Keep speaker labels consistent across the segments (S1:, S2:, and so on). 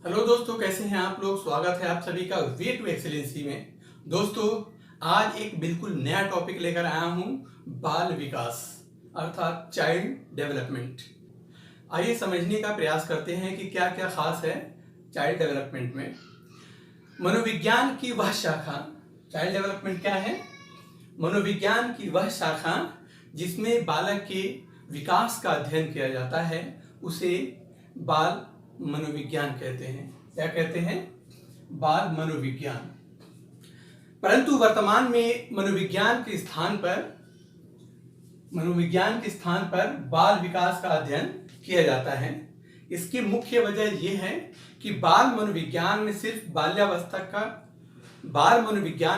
S1: Hello दोस्तों, कैसे हैं आप लोग। स्वागत है आप सभी का वे टू एक्सेलेंसी में। दोस्तों, आज एक बिल्कुल नया टॉपिक लेकर आया हूं, बाल विकास अर्थात चाइल्ड डेवलपमेंट। आइए समझने का प्रयास करते हैं कि क्या क्या खास है चाइल्ड डेवलपमेंट में। मनोविज्ञान की वह शाखा, चाइल्ड डेवलपमेंट क्या है? मनोविज्ञान की वह शाखा जिसमें बालक के विकास का अध्ययन किया जाता है, उसे बाल मनोविज्ञान कहते हैं। क्या कहते हैं? बाल मनोविज्ञान। परंतु वर्तमान में मनोविज्ञान के स्थान पर बाल विकास का अध्ययन किया जाता है। इसकी मुख्य वजह यह है कि बाल मनोविज्ञान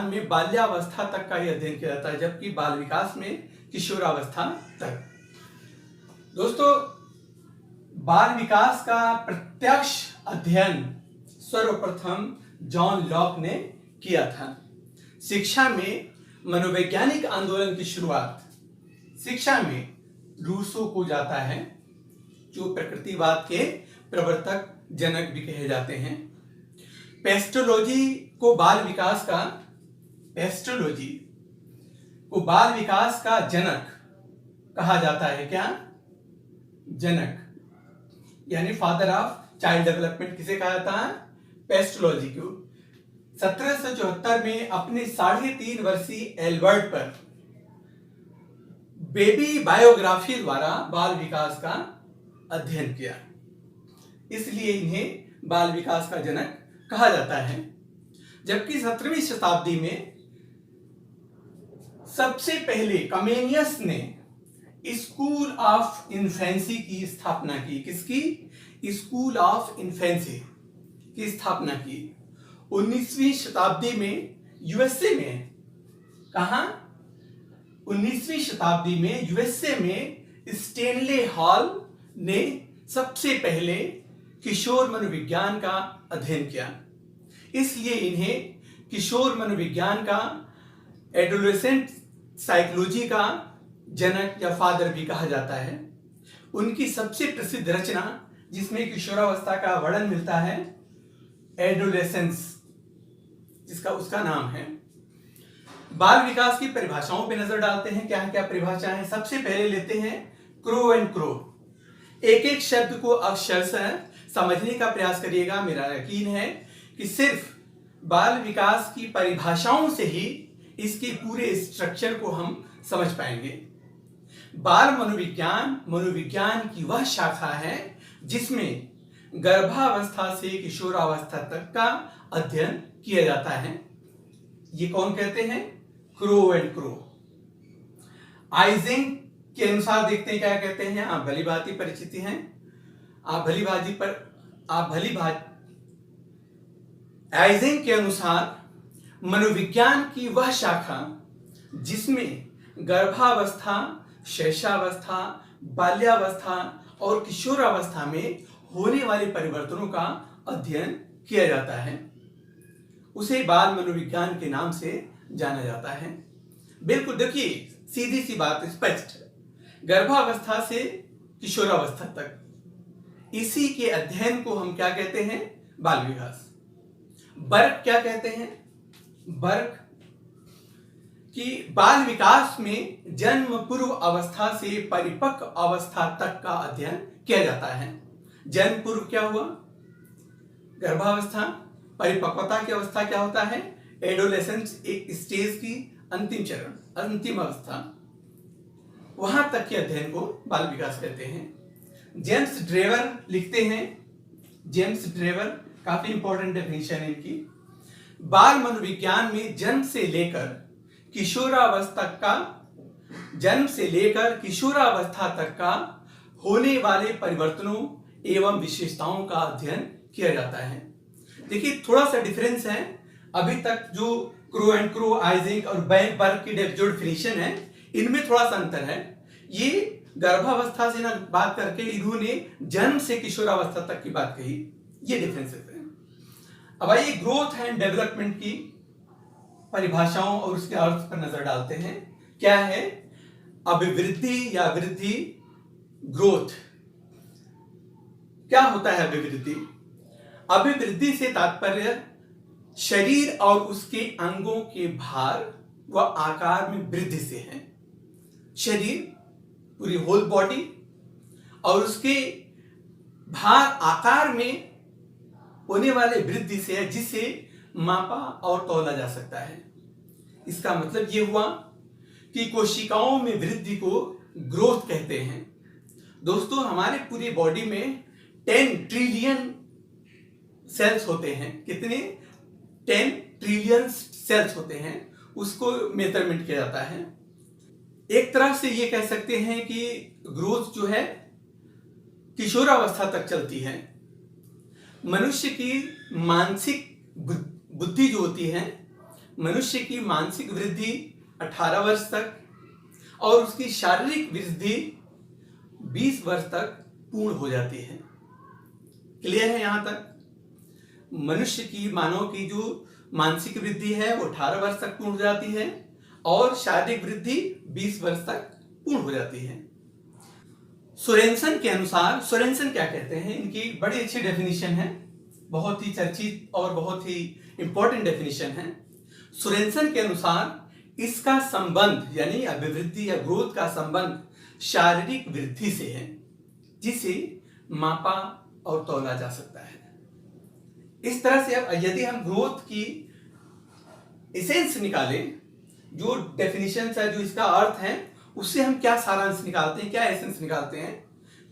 S1: में बाल्यावस्था तक का ही अध्ययन किया जाता है, जबकि बाल विकास में किशोरावस्था तक। दोस्तों, बाल विकास का प्रत्यक्ष अध्ययन सर्वप्रथम जॉन लॉक ने किया था। शिक्षा में मनोवैज्ञानिक आंदोलन की शुरुआत शिक्षा में रूसो को जाता है, जो प्रकृतिवाद के प्रवर्तक जनक भी कहे जाते हैं। पेस्टोलॉजी को बाल विकास का जनक कहा जाता है। क्या? जनक, यानी फादर ऑफ चाइल्ड डेवलपमेंट किसे कहा जाता है? पेस्टोलॉजी को। 1774 में अपने 3.5 वर्षीय एल्बर्ट पर बेबी बायोग्राफी द्वारा बाल विकास का अध्ययन किया, इसलिए इन्हें बाल विकास का जनक कहा जाता है। जबकि 17वीं शताब्दी में सबसे पहले कमेनियस ने स्कूल ऑफ इन्फेंसी की स्थापना की। किसकी? स्कूल ऑफ इन्फेंसी की स्थापना की 19वीं शताब्दी में यूएसए में। कहा? 19वीं शताब्दी में यूएसए में स्टेनले हॉल ने सबसे पहले किशोर मनोविज्ञान का अध्ययन किया, इसलिए इन्हें किशोर मनोविज्ञान का, एडोलेसेंट साइकोलॉजी का जनक या फादर भी कहा जाता है। उनकी सबसे प्रसिद्ध रचना, जिसमें किशोरावस्था का वर्णन मिलता है, एडोलेसेंस, जिसका उसका नाम है। बाल विकास की परिभाषाओं पे नजर डालते हैं। क्या क्या परिभाषा है? सबसे पहले लेते हैं क्रो एंड क्रो। एक एक शब्द को अक्षरशः समझने का प्रयास करिएगा। मेरा यकीन है कि सिर्फ बाल विकास की परिभाषाओं से ही इसके पूरे स्ट्रक्चर को हम समझ पाएंगे। बाल मनोविज्ञान की वह शाखा है जिसमें गर्भावस्था से किशोरावस्था तक का अध्ययन किया जाता है। ये कौन कहते हैं? Crow and crow. आइजेंक के अनुसार देखते हैं क्या कहते हैं। आप भली भांति परिचित हैं। आइजेंक के अनुसार मनोविज्ञान की वह शाखा जिसमें गर्भावस्था, शैशवावस्था, बाल्यावस्था और किशोरावस्था में होने वाले परिवर्तनों का अध्ययन किया जाता है, उसे बाल मनोविज्ञान के नाम से जाना जाता है। बिल्कुल, देखिए, सीधी सी बात, स्पष्ट। गर्भावस्था से किशोरावस्था तक, इसी के अध्ययन को हम क्या कहते हैं? बाल विकास। बर्क क्या कहते हैं? बर्क कि बाल विकास में जन्म पूर्व अवस्था से परिपक्व अवस्था तक का अध्ययन किया जाता है। जन्म पूर्व क्या हुआ? गर्भावस्था। परिपक्वता की अवस्था क्या होता है? एडोलेसेंस, एक स्टेज की अंतिम चरण, अंतिम अवस्था। वहां तक के अध्ययन को बाल विकास कहते हैं। जेम्स ड्रेवर लिखते हैं, जेम्स ड्रेवर, काफी इंपॉर्टेंट डेफिनेशन है इनकी। बाल मनोविज्ञान में जन्म से लेकर किशोरावस्था तक का होने वाले परिवर्तनों एवं विशेषताओं का अध्ययन किया जाता है। देखिए, थोड़ा सा डिफरेंस है। अभी तक जो क्रो एंड क्रो, आइजेंक और बर्क की जो डेफिनेशन है, इनमें थोड़ा सा अंतर है। ये गर्भावस्था से ना बात करके इन्होंने जन्म से किशोरावस्था तक की बात कही। ये डिफरेंसेस है। अब आइए ग्रोथ एंड डेवलपमेंट की परिभाषाओं और उसके अर्थ पर नजर डालते हैं। क्या है अभिवृद्धि या वृद्धि? ग्रोथ क्या होता है? अभिवृद्धि अभिवृद्धि से तात्पर्य शरीर और उसके अंगों के भार व आकार में वृद्धि से है। शरीर, पूरी होल बॉडी, और उसके भार आकार में होने वाले वृद्धि से है, जिसे मापा और तौला जा सकता है। इसका मतलब यह हुआ कि कोशिकाओं में वृद्धि को ग्रोथ कहते हैं। दोस्तों, हमारे पूरी बॉडी में 10 ट्रिलियन सेल्स होते हैं। कितने? 10 ट्रिलियन सेल्स होते हैं, उसको मेजरमेंट किया जाता है। एक तरह से ये कह सकते हैं कि ग्रोथ जो है किशोरावस्था तक चलती है। मनुष्य की मानसिक बुद्धि जो होती है, मनुष्य की मानसिक वृद्धि 18 वर्ष तक और उसकी शारीरिक वृद्धि 20 वर्ष तक पूर्ण हो जाती है। क्लियर है यहां तक? मनुष्य की, मानव की जो मानसिक वृद्धि है वो 18 वर्ष तक पूर्ण हो जाती है और शारीरिक वृद्धि 20 वर्ष तक पूर्ण हो जाती है। सोरेनसन के अनुसार, सोरेनसन क्या कहते हैं, इनकी बड़ी अच्छी डेफिनेशन है, बहुत ही चर्चित और बहुत ही इंपॉर्टेंट डेफिनेशन है। सोरेनसन के अनुसार इसका संबंध, यानी अभिवृद्धि या ग्रोथ का संबंध शारीरिक वृद्धि से है, जिसे मापा और तौला जा सकता है। इस तरह से अब यदि हम ग्रोथ की एसेंस निकालें, जो डेफिनेशन है, जो इसका अर्थ है, उससे हम क्या सारांश निकालते हैं, क्या एसेंस निकालते हैं?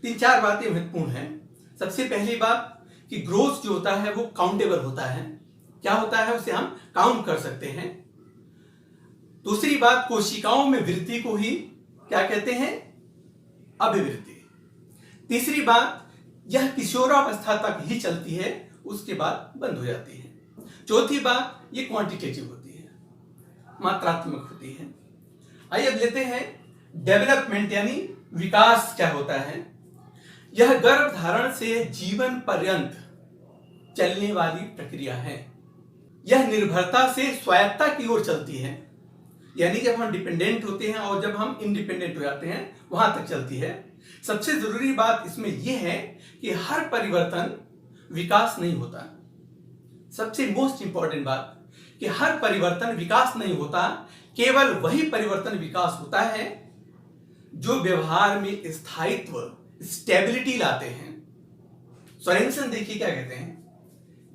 S1: 3-4 बातें महत्वपूर्ण हैं। सबसे पहली बात कि ग्रोथ जो होता है वो काउंटेबल होता है। क्या होता है? उसे हम काउंट कर सकते हैं। दूसरी बात, कोशिकाओं में वृद्धि को ही क्या कहते हैं? अभिवृद्धि। तीसरी बात, यह किशोरावस्था तक ही चलती है, उसके बाद बंद हो जाती है। चौथी बात, ये क्वांटिटेटिव होती है, मात्रात्मक होती है। आइए अब लेते हैं डेवलपमेंट, यानी विकास क्या होता है। यह गर्भधारण से जीवन पर्यंत चलने वाली प्रक्रिया है। यह निर्भरता से स्वायत्तता की ओर चलती है, यानी जब हम डिपेंडेंट होते हैं और जब हम इंडिपेंडेंट हो जाते हैं, वहां तक चलती है। सबसे जरूरी बात इसमें यह है कि हर परिवर्तन विकास नहीं होता। सबसे मोस्ट इंपॉर्टेंट बात कि हर परिवर्तन विकास नहीं होता, केवल वही परिवर्तन विकास होता है जो व्यवहार में स्थायित्व, स्टेबिलिटी लाते हैं। सोरेनसन देखिए क्या कहते हैं,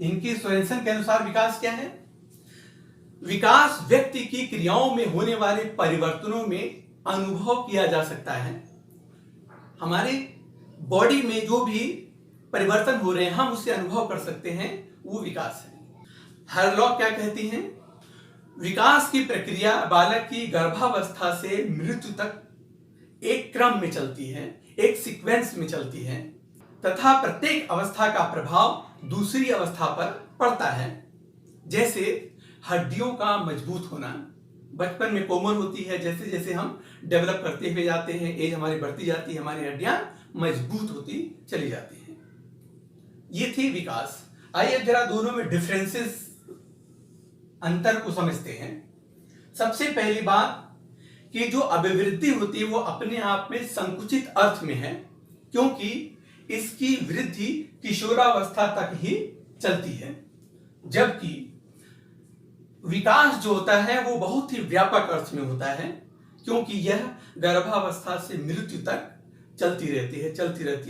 S1: इनकी सोरेनसन के अनुसार विकास क्या है? विकास व्यक्ति की क्रियाओं में होने वाले परिवर्तनों में अनुभव किया जा सकता है। हमारे बॉडी में जो भी परिवर्तन हो रहे हैं हम उससे अनुभव कर सकते हैं, वो विकास है। हरलॉक क्या कहती हैं? विकास की प्रक्रिया बालक की गर्भावस्था से मृत्यु तक एक क्रम में चलती है, एक सीक्वेंस में चलती है, तथा प्रत्येक अवस्था का प्रभाव दूसरी अवस्था पर पड़ता है। जैसे हड्डियों का मजबूत होना बचपन में कोमल होती है, जैसे जैसे हम डेवलप करते हुए जाते हैं, एज हमारी बढ़ती जाती है, हमारी हड्डियां मजबूत होती चली जाती हैं। ये थी विकास। आइए अब जरा दोनों में डिफरेंसेस, अंतर को समझते हैं। सबसे पहली बात कि जो अभिवृद्धि होती है वो अपने आप में संकुचित अर्थ में है, क्योंकि इसकी वृद्धि किशोरावस्था तक ही चलती है, जबकि विकास जो होता है वो बहुत ही व्यापक अर्थ में होता है, क्योंकि यह गर्भावस्था से मृत्यु तक चलती रहती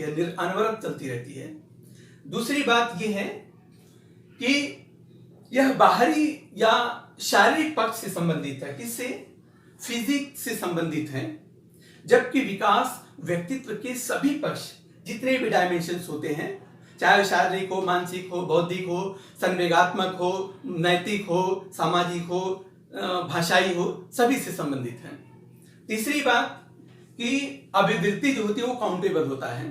S1: है, अनवरत चलती रहती है। दूसरी बात यह है कि यह बाहरी या शारीरिक पक्ष से संबंधित है, किससे? फिजिक्स से संबंधित है, जबकि विकास व्यक्तित्व के सभी पक्ष, जितने भी डायमेंशंस होते हैं, चाहे शारीरिक हो, मानसिक हो, बौद्धिक हो, संवेगात्मक हो, नैतिक हो, सामाजिक हो, भाषाई हो, सभी से संबंधित है। तीसरी बात कि अभिवृद्धि जो होती है वो काउंटेबल होता है,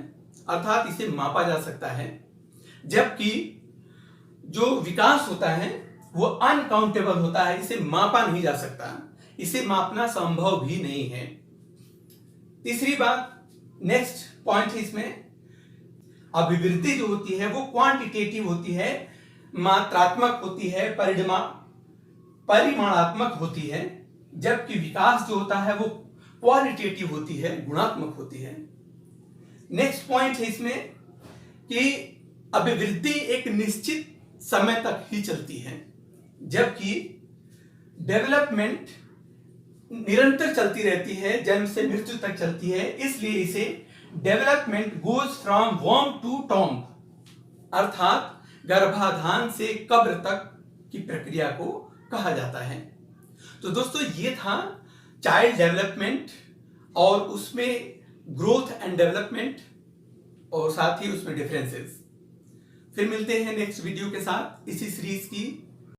S1: अर्थात इसे मापा जा सकता है, जबकि जो विकास होता है वो अनकाउंटेबल होता है, इसे मापा नहीं जा सकता, इसे मापना संभव भी नहीं है। तीसरी बात, नेक्स्ट पॉइंट है इसमें, अभिवृद्धि जो होती है वो क्वांटिटेटिव होती है, मात्रात्मक होती है, परिमाणात्मक होती है, जबकि विकास जो होता है वो क्वालिटेटिव होती है, गुणात्मक होती है। नेक्स्ट पॉइंट है इसमें कि अभिवृद्धि एक निश्चित समय तक ही चलती है, जबकि डेवलपमेंट निरंतर चलती रहती है, जन्म से मृत्यु तक चलती है। इसलिए इसे डेवलपमेंट गोज फ्रॉम वॉर्म टू टॉम्ब, अर्थात गर्भाधान से कब्र तक की प्रक्रिया को कहा जाता है। तो दोस्तों ये था चाइल्ड डेवलपमेंट और उसमें ग्रोथ एंड डेवलपमेंट और साथ ही उसमें डिफरेंसेस। फिर मिलते हैं नेक्स्ट वीडियो के साथ इसी सीरीज की